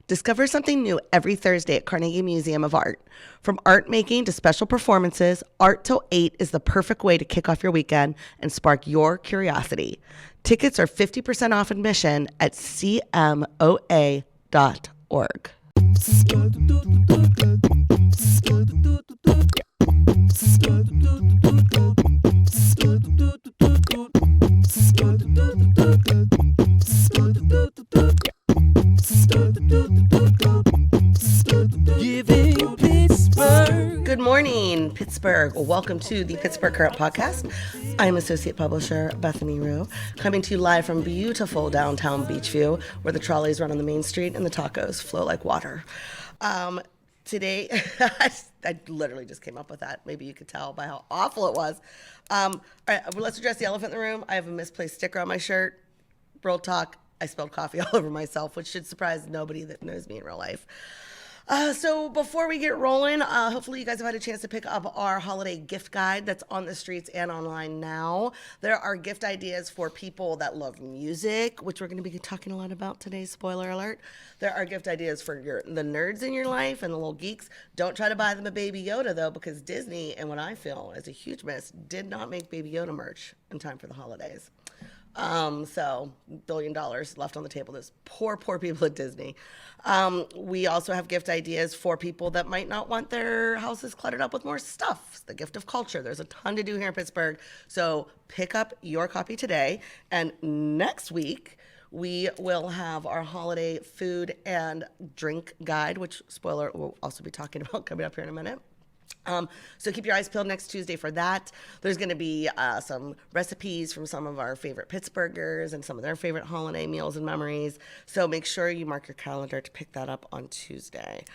Discover something new every Thursday at Carnegie Museum of Art. From art making to special performances, Art Till 8 is the perfect way to kick off your weekend and spark your curiosity. Tickets are 50% off admission at cmoa.org. Good morning, Pittsburgh. Welcome to the Pittsburgh Current Podcast. I'm Associate Publisher Bethany Rue, coming to you live from beautiful downtown Beachview, where the trolleys run on the main street and the tacos flow like water. Today, I literally just came up with that. Maybe you could tell by how awful it was. All right, well, let's address the elephant in the room. I have a misplaced sticker on my shirt. Real talk, I spilled coffee all over myself, which should surprise nobody that knows me in real life. So before we get rolling, hopefully you guys have had a chance to pick up our holiday gift guide that's on the streets and online now. There are gift ideas for people that love music, which we're going to be talking a lot about today, spoiler alert. There are gift ideas for the nerds in your life and the little geeks. Don't try to buy them a Baby Yoda, though, because Disney, and what I feel is a huge miss, did not make Baby Yoda merch in time for the holidays. So $1 billion left on the table. Those poor people at Disney. We also have gift ideas for people that might not want their houses cluttered up with more stuff. It's the gift of culture. There's a ton to do here in Pittsburgh. So pick up your copy today. And next week, we will have our holiday food and drink guide, which, spoiler, we'll also be talking about coming up here in a minute. So keep your eyes peeled next Tuesday for that. There's going to be some recipes from some of our favorite Pittsburghers and some of their favorite holiday meals and memories. So make sure you mark your calendar to pick that up on Tuesday.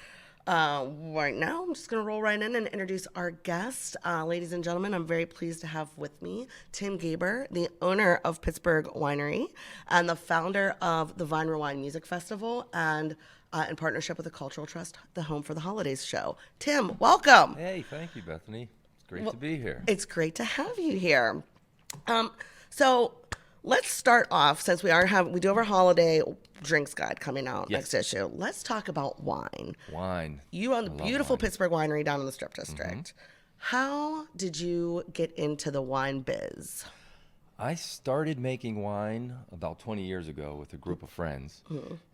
Right now, I'm just going to roll right in and introduce our guest. Ladies and gentlemen, I'm very pleased to have with me Tim Gaber, the owner of Pittsburgh Winery and the founder of the Vine Rewind Music Festival, and in partnership with the Cultural Trust, the Home for the Holidays show. Tim, welcome. Hey, thank you, Bethany. It's great to be here. It's great to have you here. So let's start off, since we do have our holiday drinks guide coming out next issue. Let's talk about wine. Wine. You own the beautiful Pittsburgh Winery down in the Strip District. Mm-hmm. How did you get into the wine biz? I started making wine about 20 years ago with a group of friends,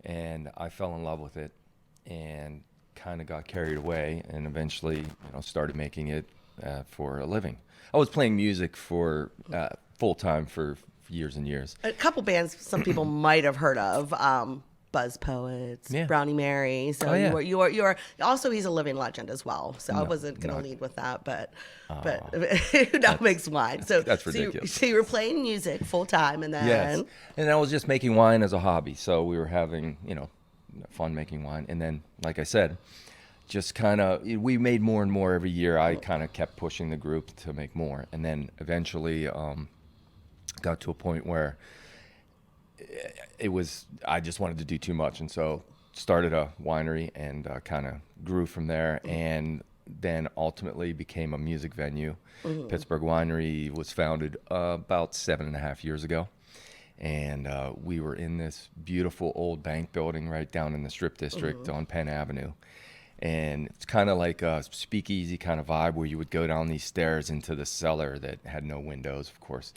and I fell in love with it and kind of got carried away and eventually, started making it for a living. I was playing music for full-time for years and years. A couple bands some people might have heard of, Buzz Poets, Brownie Mary. So you are also, he's a living legend as well. So I wasn't going to lead with that, but who now makes wine? So that's ridiculous. So you were playing music full time, and then and I was just making wine as a hobby. So we were having fun making wine, and then like I said, just kind of we made more and more every year. I kind of kept pushing the group to make more, and then eventually got to a point where I just wanted to do too much, and so started a winery and kind of grew from there, and then ultimately became a music venue. Pittsburgh Winery was founded about 7.5 years ago, and we were in this beautiful old bank building right down in the Strip District on Penn Avenue, and it's kind of like a speakeasy kind of vibe where you would go down these stairs into the cellar that had no windows, of course,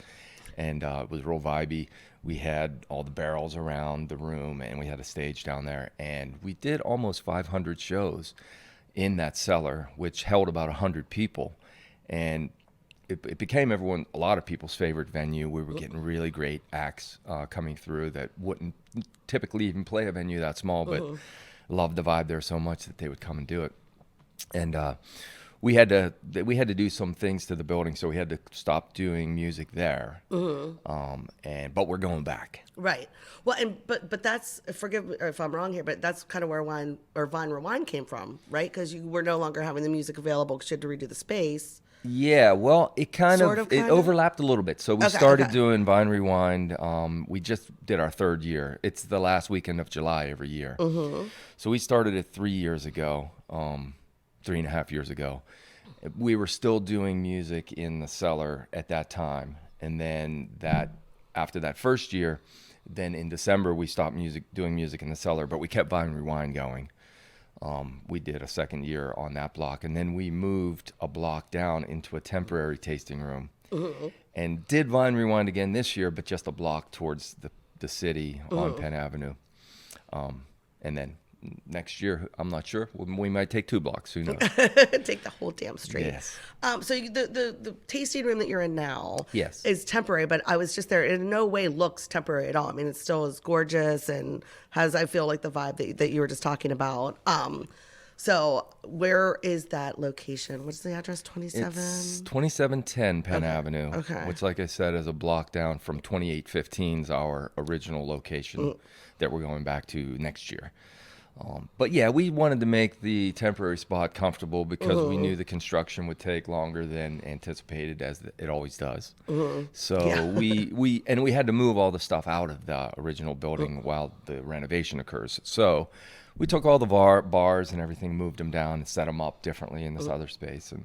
and it was real vibey. We had all the barrels around the room, and we had a stage down there, and we did almost 500 shows in that cellar, which held about 100 people, and it became a lot of people's favorite venue. We were getting really great acts coming through that wouldn't typically even play a venue that small, but loved the vibe there so much that they would come and do it. And we had to do some things to the building, so we had to stop doing music there. But we're going back. Right. Well, but that's, forgive me if I'm wrong here, but that's kind of where Vine Rewind came from, right? Because you were no longer having the music available because you had to redo the space. Yeah, well, it overlapped a little bit. So we started doing Vine Rewind. We just did our third year. It's the last weekend of July every year. So we started it 3 years ago. 3.5 years ago. We were still doing music in the cellar at that time. And then after that first year, Then in December, we stopped doing music in the cellar, but we kept Winery Wine going. We did a second year on that block, and then we moved a block down into a temporary tasting room, and did Winery Wine again this year, but just a block towards the city on Penn Avenue. And then next year, I'm not sure. We might take 2 blocks. Who knows? Take the whole damn street. Yes. So the tasting room that you're in now Yes. is temporary, but I was just there. It in no way looks temporary at all. I mean, it still is gorgeous and has, I feel like, the vibe that you were just talking about. So where is that location? What's the address? 27? It's 2710 Penn Avenue, Okay. which, like I said, is a block down from 2815's our original location that we're going back to next year. But yeah, we wanted to make the temporary spot comfortable because we knew the construction would take longer than anticipated, as it always does. So we had to move all the stuff out of the original building while the renovation occurs. So we took all the bars and everything, moved them down and set them up differently in this other space. And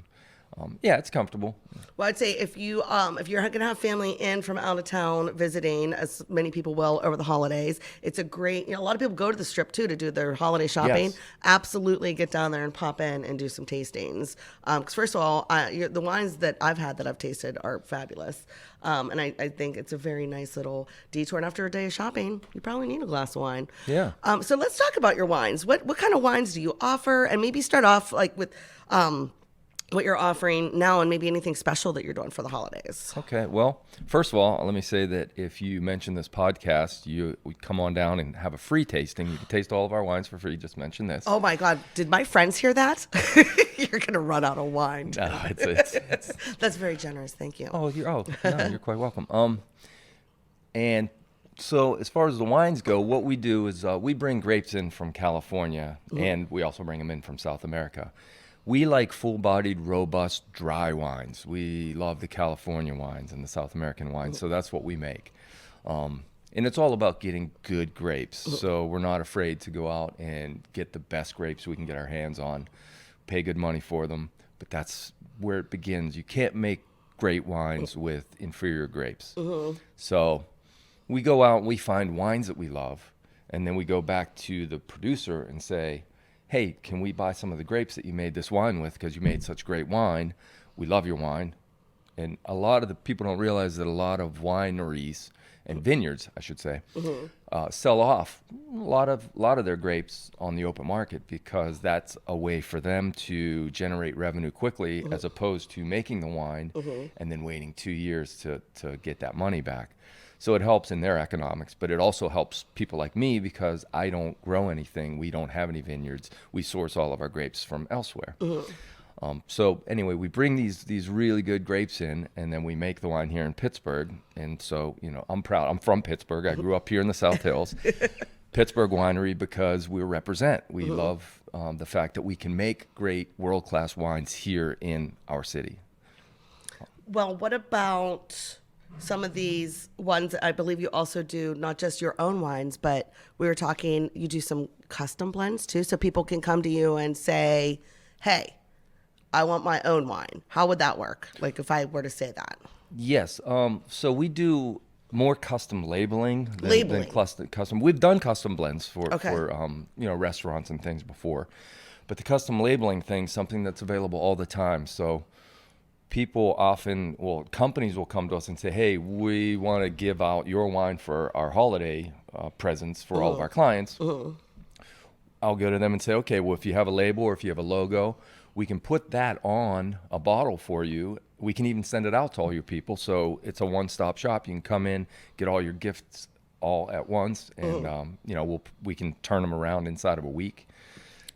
yeah, it's comfortable. Well, I'd say if you're going to have family in from out of town visiting, as many people will over the holidays, it's a great, a lot of people go to the Strip too to do their holiday shopping. Yes. Absolutely get down there and pop in and do some tastings. Because first of all, the wines that I've had that I've tasted are fabulous. And I think it's a very nice little detour. And after a day of shopping, you probably need a glass of wine. Yeah. So let's talk about your wines. What kind of wines do you offer? And maybe start off like with what you're offering now and maybe anything special that you're doing for the holidays. Okay. Well, first of all, let me say that if you mention this podcast, we come on down and have a free tasting. You can taste all of our wines for free. Just mention this. Oh my God. Did my friends hear that? You're going to run out of wine. No, it's That's very generous. Thank you. no, you're quite welcome. And so as far as the wines go, what we do is we bring grapes in from California, and we also bring them in from South America. We like full-bodied, robust, dry wines. We love the California wines and the South American wines, so that's what we make. And it's all about getting good grapes. So we're not afraid to go out and get the best grapes we can get our hands on, pay good money for them, but that's where it begins. You can't make great wines with inferior grapes. So we go out and we find wines that we love, and then we go back to the producer and say, hey, can we buy some of the grapes that you made this wine with because you made such great wine? We love your wine. And a lot of the people don't realize that a lot of wineries and vineyards, I should say, sell off a lot of their grapes on the open market because that's a way for them to generate revenue quickly as opposed to making the wine and then waiting 2 years to get that money back. So it helps in their economics, but it also helps people like me because I don't grow anything. We don't have any vineyards. We source all of our grapes from elsewhere. So anyway, we bring these really good grapes in, and then we make the wine here in Pittsburgh. And so, I'm proud. I'm from Pittsburgh. I grew up here in the South Hills. Pittsburgh Winery because we represent. We love the fact that we can make great world-class wines here in our city. Well, what about some of these ones? I believe you also do not just your own wines, but we were talking, you do some custom blends too, so people can come to you and say, hey, I want my own wine. How would that work? Like if I were to say that. Yes. So we do more custom labeling than custom. We've done custom blends for restaurants and things before, but the custom labeling thing, something that's available all the time. So companies will come to us and say, hey, we want to give out your wine for our holiday presents for all of our clients. I'll go to them and say, okay, well, if you have a label or if you have a logo, we can put that on a bottle for you. We can even send it out to all your people. So it's a one-stop shop. You can come in, get all your gifts all at once, and we can turn them around inside of a week.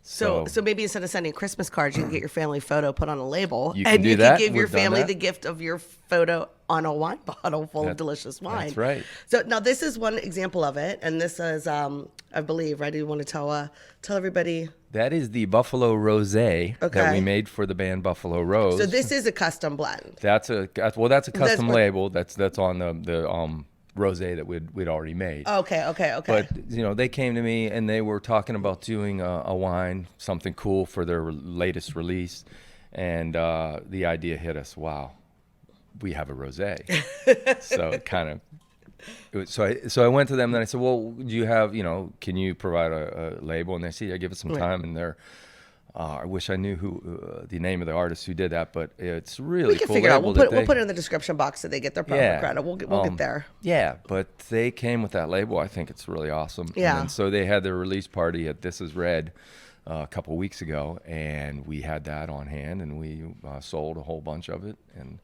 So maybe instead of sending Christmas cards, you can get your family photo put on a label, you can give your family the gift of your photo on a wine bottle full of delicious wine. That's right. So now this is one example of it, and this is, I believe, right? Do you want to tell everybody? That is the Buffalo Rosé that we made for the band Buffalo Rose. So this is a custom blend. That's a custom label. That's on the rosé that we'd already made. Okay. But they came to me and they were talking about doing a wine, something cool for their latest release, and the idea hit us. Wow, we have a rosé. So it kind of So I went to them and I said, well, do you have, can you provide a label? And they said, yeah, give it some time. And they're, I wish I knew who the name of the artist who did that, but it's really we can cool. Figure it out. We'll put it in the description box so they get their proper credit. We'll get there. Yeah, but they came with that label. I think it's really awesome. Yeah. And so they had their release party at This Is Red a couple weeks ago, and we had that on hand, and we sold a whole bunch of it, and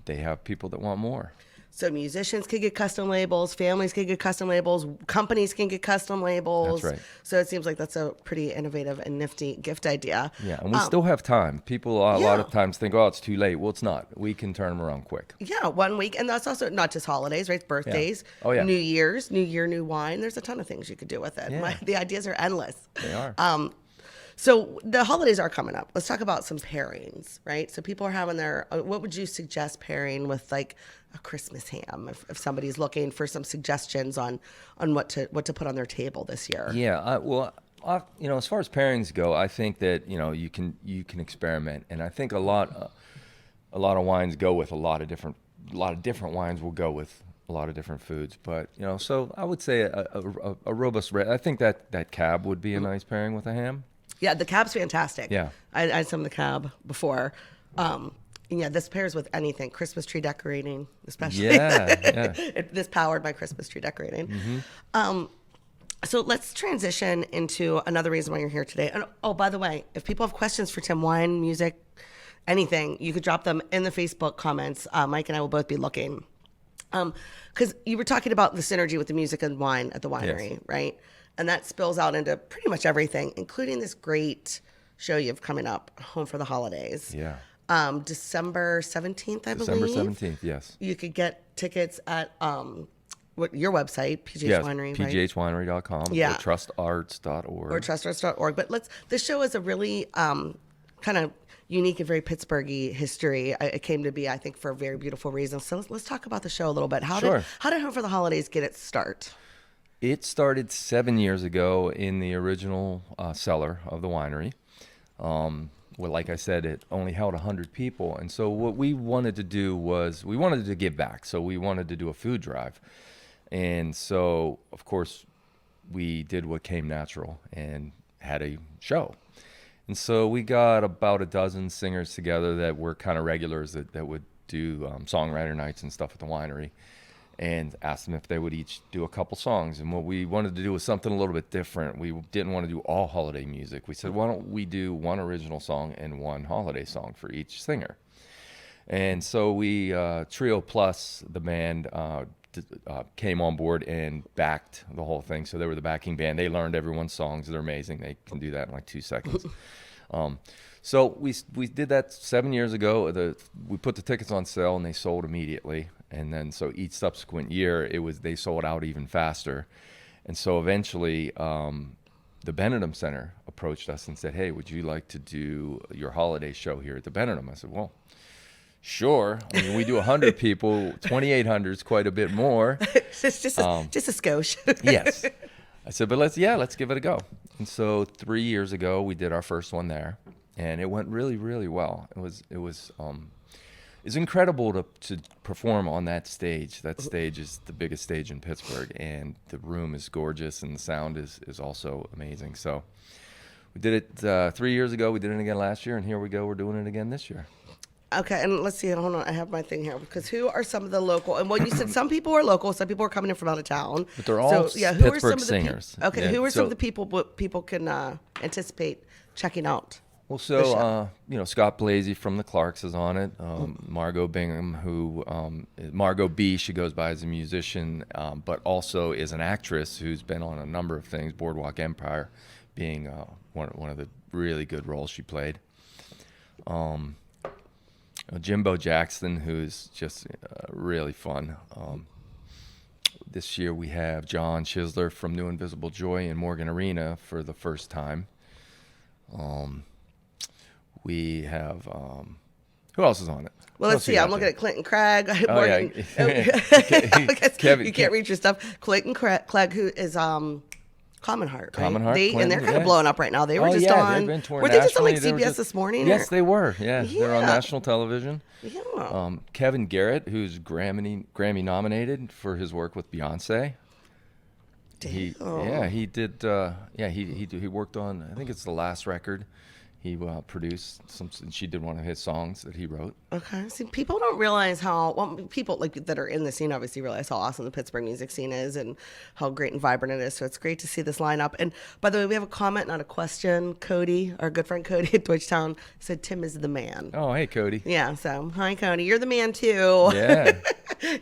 they have people that want more. So musicians can get custom labels, families can get custom labels, companies can get custom labels. That's right. So it seems like that's a pretty innovative and nifty gift idea. Yeah, and we still have time. People a lot of times think, oh, it's too late. Well, it's not. We can turn them around quick. Yeah, 1 week. And that's also not just holidays, right? It's birthdays, Oh, yeah. New Year's, New Year, New Wine. There's a ton of things you could do with it. Yeah. The ideas are endless. They are. So the holidays are coming up. Let's talk about some pairings, right? So people are having their, what would you suggest pairing with like a Christmas ham if somebody's looking for some suggestions on what to put on their table this year? Yeah, as far as pairings go, I think that you can experiment, and I think a lot of wines go with a lot of different wines will go with a lot of different foods. But so I would say a robust red. I think that cab would be a nice pairing with a ham. Yeah, the cab's fantastic. Yeah, I had some of the cab before. Yeah, this pairs with anything. Christmas tree decorating, especially. Yeah. This powered my Christmas tree decorating. Mm-hmm. So let's transition into another reason why you're here today. And by the way, if people have questions for Tim, wine, music, anything, you could drop them in the Facebook comments. Mike and I will both be looking. Because you were talking about the synergy with the music and wine at the winery, Yes. right? And that spills out into pretty much everything, including this great show you have coming up, Home for the Holidays. Yeah. December 17th, I believe. December 17th, yes. You could get tickets at your website, PGH Yes, Winery, right? pghwinery.com Yeah. or trustarts.org. Or trustarts.org. But this show is a really kind of unique and very Pittsburghy history. It came to be, I think, for a very beautiful reason. So let's talk about the show a little bit. How did Home for the Holidays get its start? It started 7 years ago in the original cellar of the winery. Well, like I said, it only held 100 people. And so what we wanted to do was we wanted to give back. So we wanted to do a food drive. And so, of course, we did what came natural and had a show. And so we got about a dozen singers together that were kind of regulars that would do songwriter nights and stuff at the winery, and asked them if they would each do a couple songs. And what we wanted to do was something a little bit different. We didn't want to do all holiday music. We said, why don't we do one original song and one holiday song for each singer? And so we, Trio Plus, the band, came on board and backed the whole thing. So they were the backing band. They learned everyone's songs. They're amazing. They can do that in like 2 seconds. So we did that 7 years ago. We put the tickets on sale and they sold immediately. And then so each subsequent year they sold out even faster. And so eventually the Benedum Center approached us and said, hey, would you like to do your holiday show here at the Benedum? I said, well, sure. I mean, we do 100 people, 2,800 is quite a bit more. just a skosh. Yes. I said, but let's give it a go. And so 3 years ago, we did our first one there, and it went really, really well. It's incredible to perform on that stage. That stage is the biggest stage in Pittsburgh, and the room is gorgeous, and the sound is also amazing. So we did it 3 years ago. We did it again last year, and here we go. We're doing it again this year. Okay, and let's see. Hold on, I have my thing here. Because who are some of the local? And you said some people are local, some people are coming in from out of town. But they're all Pittsburgh singers. Who are some of the people people can anticipate checking out? Well, so Scott Blasey from the Clarks is on it. Margot Bingham, Margot B, she goes by as a musician, but also is an actress who's been on a number of things. Boardwalk Empire being one of the really good roles she played. Jimbo Jackson, who's just really fun. This year we have John Chisler from New Invisible Joy in Morgan Arena for the first time. We have, who else is on it? Well, let's see. I'm looking at Clinton Craig. Yeah. You can't read your stuff. Clinton Craig, Common Heart, right? Common Heart, And they're Clinton, kind of blowing up right now. They were just on. They've been touring Were they just on like nationally. CBS this morning? Yes, they were. Yeah, they're on national television. Yeah. Kevin Garrett, who's Grammy nominated for his work with Beyonce. He did. He worked on. I think it's the last record. He produced some. She did one of his songs that he wrote. Okay. See, people don't realize people like that are in the scene obviously realize how awesome the Pittsburgh music scene is and how great and vibrant it is. So it's great to see this lineup. And by the way, we have a comment, not a question. Cody, our good friend Cody at Deutschtown, said Tim is the man. Oh, hey, Cody. Yeah. So hi, Cody. You're the man too. Yeah.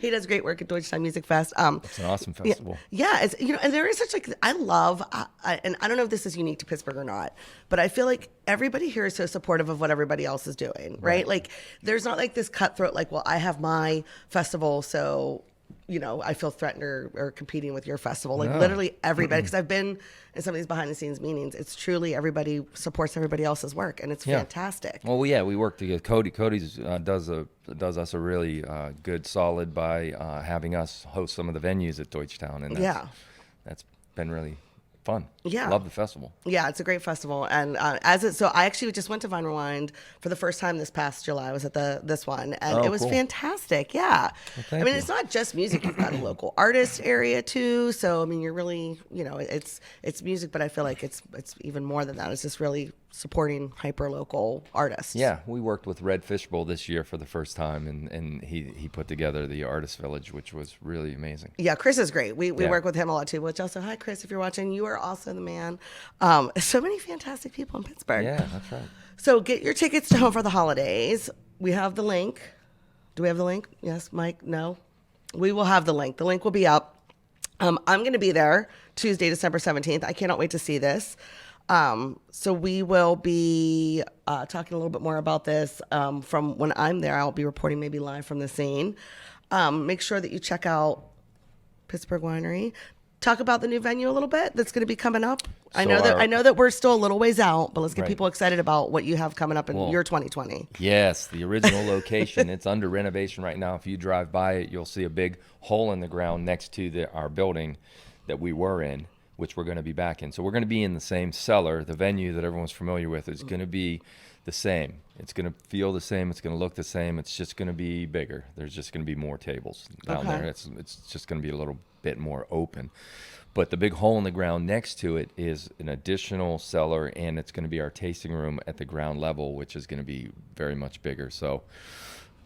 He does great work at Deutschtown Music Fest. It's an awesome festival. Yeah. It's, and there is such like I love, and I don't know if this is unique to Pittsburgh or not, but I feel like everybody here is so supportive of what everybody else is doing, right? Like there's not like this cutthroat, like, well, I have my festival, so, I feel threatened or competing with your festival. Like literally everybody, because I've been in some of these behind the scenes meetings, it's truly everybody supports everybody else's work, and it's fantastic. Well, yeah, we work together. Cody's does us a really good solid by having us host some of the venues at Deutschtown, and that's been really fun. Yeah. Love the festival. Yeah, it's a great festival. And I actually just went to Vine Rewind for the first time this past July. I was at this one, and it was fantastic. Yeah. Well, it's not just music. You've got a local artist area too. So, you're really, it's music, but I feel like it's even more than that. It's just really supporting hyper local artists. Yeah, we worked with Red Fishbowl this year for the first time, and he put together the Artist Village, which was really amazing. Yeah, Chris is great. We work with him a lot too. Which also, hi Chris, if you're watching, you are also the man. So many fantastic people in Pittsburgh. Yeah, that's right. So get your tickets to Home for the Holidays. We have the link. Do we have the link? Yes, Mike? No? We will have the link. The link will be up. I'm going to be there Tuesday, December 17th. I cannot wait to see this. So we will be talking a little bit more about this from when I'm there. I'll be reporting maybe live from the scene. Make sure that you check out Pittsburgh Winery. Talk about the new venue a little bit that's going to be coming up. I know that we're still a little ways out, but let's get people excited about what you have coming up in your 2020. Yes, the original location. It's under renovation right now. If you drive by it, you'll see a big hole in the ground next to our building that we were in, which we're going to be back in. So we're going to be in the same cellar. The venue that everyone's familiar with is going to be the same. It's going to feel the same. It's going to look the same. It's just going to be bigger. There's just going to be more tables down there. It's just going to be a little bit more open. But the big hole in the ground next to it is an additional cellar, and it's going to be our tasting room at the ground level, which is going to be very much bigger. So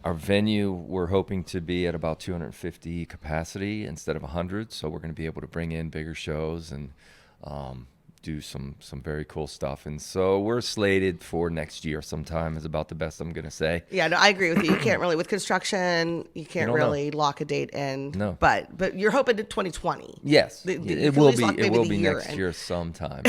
our venue, we're hoping to be at about 250 capacity instead of 100. So we're going to be able to bring in bigger shows and do some very cool stuff. And so we're slated for next year sometime is about the best I'm going to say. Yeah, no, I agree with you. You can't really, with construction, you can't really lock a date in. No. But you're hoping to 2020. Yes. It will be next year sometime.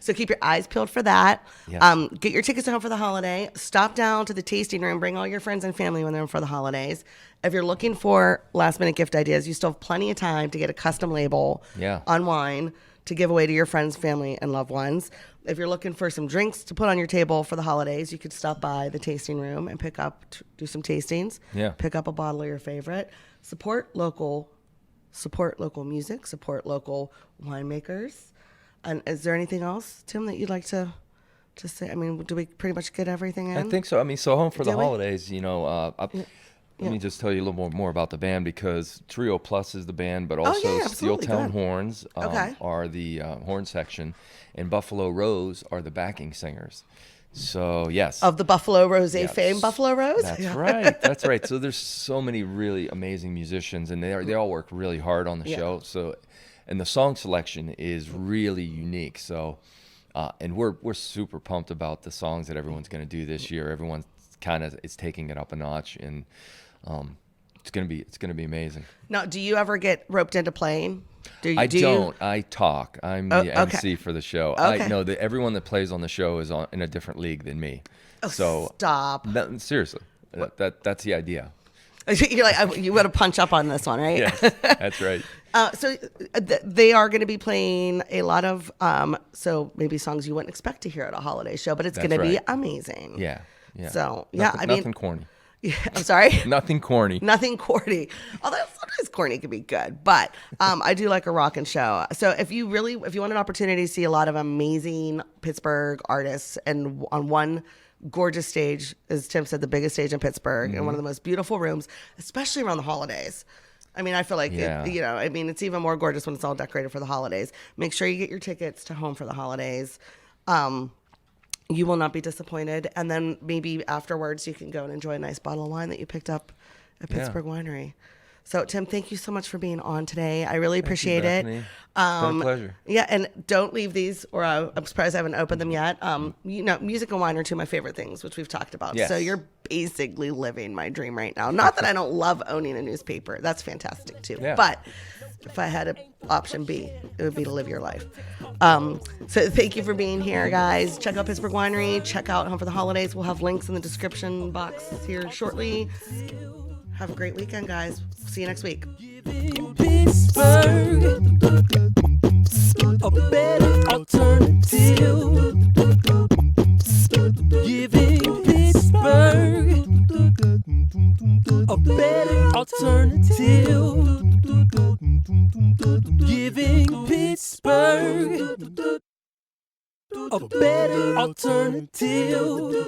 So keep your eyes peeled for that. Yes. Get your tickets to Home for the Holiday. Stop down to the tasting room. Bring all your friends and family when they're in for the holidays. If you're looking for last minute gift ideas, you still have plenty of time to get a custom label on wine to give away to your friends, family, and loved ones. If you're looking for some drinks to put on your table for the holidays, you could stop by the tasting room and do some tastings. Yeah. Pick up a bottle of your favorite. Support local music. Support local winemakers. And is there anything else, Tim, that you'd like to say? Do we pretty much get everything in? I think so. So Home for the Holidays, let me just tell you a little more about the band, because Trio Plus is the band, but also Steeltown Horns are the horn section, and Buffalo Rose are the backing singers. So, yes. Of the Buffalo Rose fame, Buffalo Rose? That's right. That's right. So there's so many really amazing musicians, and they all work really hard on the show. So, and the song selection is really unique. So, and we're super pumped about the songs that everyone's going to do this year. Everyone kind of is taking it up a notch, and it's gonna be amazing. Now, do you ever get roped into playing? I don't. I talk. I'm the MC for the show. Okay. I know that everyone that plays on the show is in a different league than me. Oh, so stop. Seriously, that's the idea. You're like, you want to punch up on this one, right? Yes, that's right. So they are going to be playing a lot of so maybe songs you wouldn't expect to hear at a holiday show, but it's going to be amazing. Yeah. So nothing corny. Yeah, I'm sorry. Nothing corny. Nothing corny. Although sometimes corny can be good, but I do like a rockin' show. So if you want an opportunity to see a lot of amazing Pittsburgh artists and on one gorgeous stage, as Tim said, the biggest stage in Pittsburgh and one of the most beautiful rooms, especially around the holidays. I mean, I feel like, it's even more gorgeous when it's all decorated for the holidays. Make sure you get your tickets to Home for the Holidays. You will not be disappointed. And then maybe afterwards you can go and enjoy a nice bottle of wine that you picked up at Pittsburgh Winery. So, Tim, thank you so much for being on today. I really appreciate it. It's been a pleasure. Yeah, and don't leave these, or I'm surprised I haven't opened them yet. Music and wine are two of my favorite things, which we've talked about. Yes. So you're basically living my dream right now. Not that I don't love owning a newspaper. That's fantastic, too. Yeah. But if I had an option B, it would be to live your life. So thank you for being here, guys. Check out Pittsburgh Winery. Check out Home for the Holidays. We'll have links in the description box here shortly. Have a great weekend, guys. See you next week. Pittsburgh, a better alternative. Giving Pittsburgh a better alternative. Giving Pittsburgh a better alternative.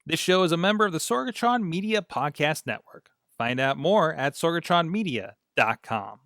This show is a member of the Sorgatron Media Podcast Network. Find out more at sorgatronmedia.com.